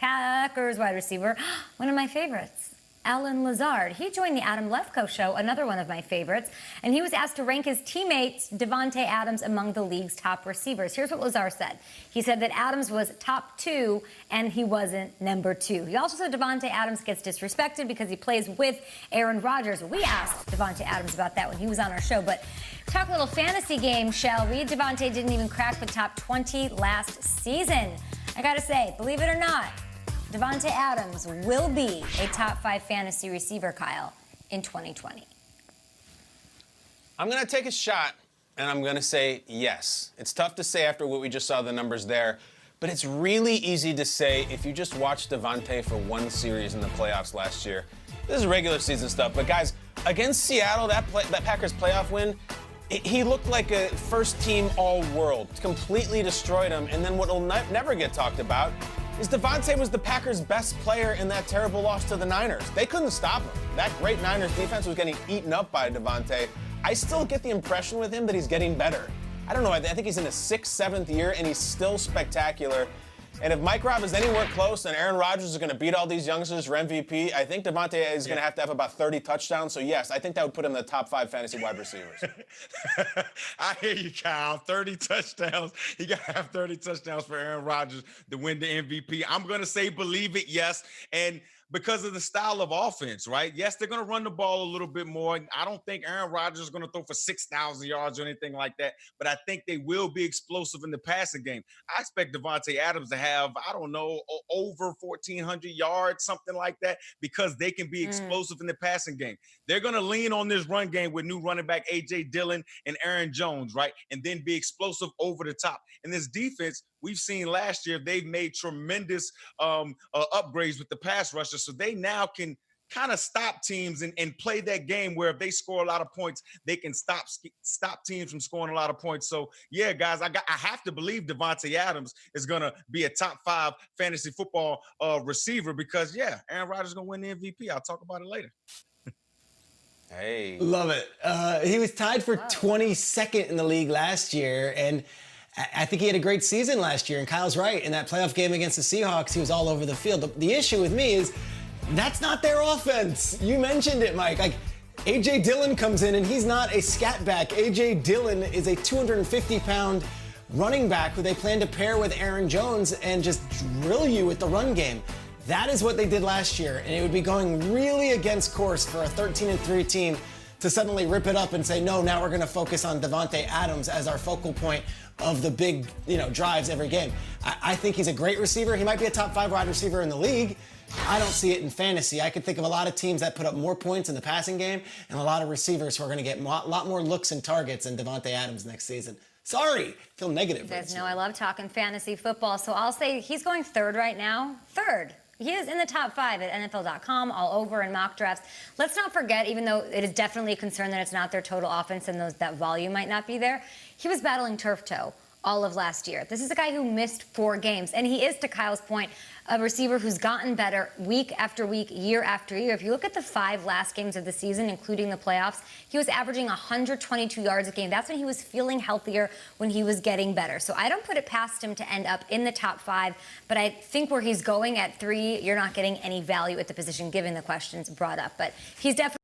Packers wide receiver, one of my favorites, Alan Lazard. He joined the Adam Lefkoe Show, another one of my favorites, and he was asked to rank his teammate Davante Adams among the league's top receivers. Here's what Lazard said. He said that Adams was top 2 and he wasn't number 2. He also said Davante Adams gets disrespected because he plays with Aaron Rodgers. We asked Davante Adams about that when he was on our show, but talk a little fantasy game, shall we? Davante didn't even crack the top 20 last season. I gotta say, believe it or not, Davante Adams will be a top 5 fantasy receiver, Kyle, in 2020. I'm going to take a shot, and I'm going to say yes. It's tough to say after what we just saw the numbers there, but it's really easy to say if you just watched Davante for one series in the playoffs last year. This is regular season stuff, but guys, against Seattle, that Packers playoff win, he looked like a first-team all-world, completely destroyed him, and then what will never get talked about is Davante was the Packers' best player in that terrible loss to the Niners. They couldn't stop him. That great Niners defense was getting eaten up by Davante. I still get the impression with him that he's getting better. I don't know, I think he's in his 6th, 7th year, and he's still spectacular. And if Mike Robb is anywhere close and Aaron Rodgers is going to beat all these youngsters for MVP, I think Davante is going to have about 30 touchdowns. So, yes, I think that would put him in the top 5 fantasy wide receivers. I hear you, Kyle. 30 touchdowns. You got to have 30 touchdowns for Aaron Rodgers to win the MVP. I'm going to say believe it, yes. And because of the style of offense, right? Yes, they're going to run the ball a little bit more. I don't think Aaron Rodgers is going to throw for 6,000 yards or anything like that, but I think they will be explosive in the passing game. I expect Davante Adams to have, I don't know, over 1,400 yards, something like that, because they can be explosive in the passing game. They're going to lean on this run game with new running back A.J. Dillon and Aaron Jones, right? And then be explosive over the top. And this defense, we've seen last year, they've made tremendous upgrades with the pass rushers. So they now can kind of stop teams and play that game where if they score a lot of points, they can stop teams from scoring a lot of points. So, yeah, guys, I have to believe Davante Adams is going to be a top 5 fantasy football receiver because, yeah, Aaron Rodgers is going to win the MVP. I'll talk about it later. Hey. Love it. He was tied for 22nd in the league last year, and I think he had a great season last year, and Kyle's right. In that playoff game against the Seahawks, he was all over the field. The issue with me is that's not their offense. You mentioned it, Mike. Like, A.J. Dillon comes in, and he's not a scat back. A.J. Dillon is a 250-pound running back who they plan to pair with Aaron Jones and just drill you with the run game. That is what they did last year, and it would be going really against course for a 13-3 team to suddenly rip it up and say, no, now we're going to focus on Davante Adams as our focal point of the big, drives every game. I think he's a great receiver. He might be a top 5 wide receiver in the league. I don't see it in fantasy. I could think of a lot of teams that put up more points in the passing game and a lot of receivers who are going to get a lot more looks and targets than Davante Adams next season. Sorry, feel negative. You guys know I love talking fantasy football, so I'll say he's going 3rd right now. 3rd. He is in the top 5 at NFL.com, all over in mock drafts. Let's not forget, even though it is definitely a concern that it's not their total offense and that volume might not be there, he was battling turf toe all of last year. This is a guy who missed 4 games, and he is, to Kyle's point, a receiver who's gotten better week after week, year after year. If you look at the 5 last games of the season, including the playoffs, he was averaging 122 yards a game. That's when he was feeling healthier, when he was getting better. So I don't put it past him to end up in the top 5, but I think where he's going at 3, you're not getting any value at the position, given the questions brought up. But he's definitely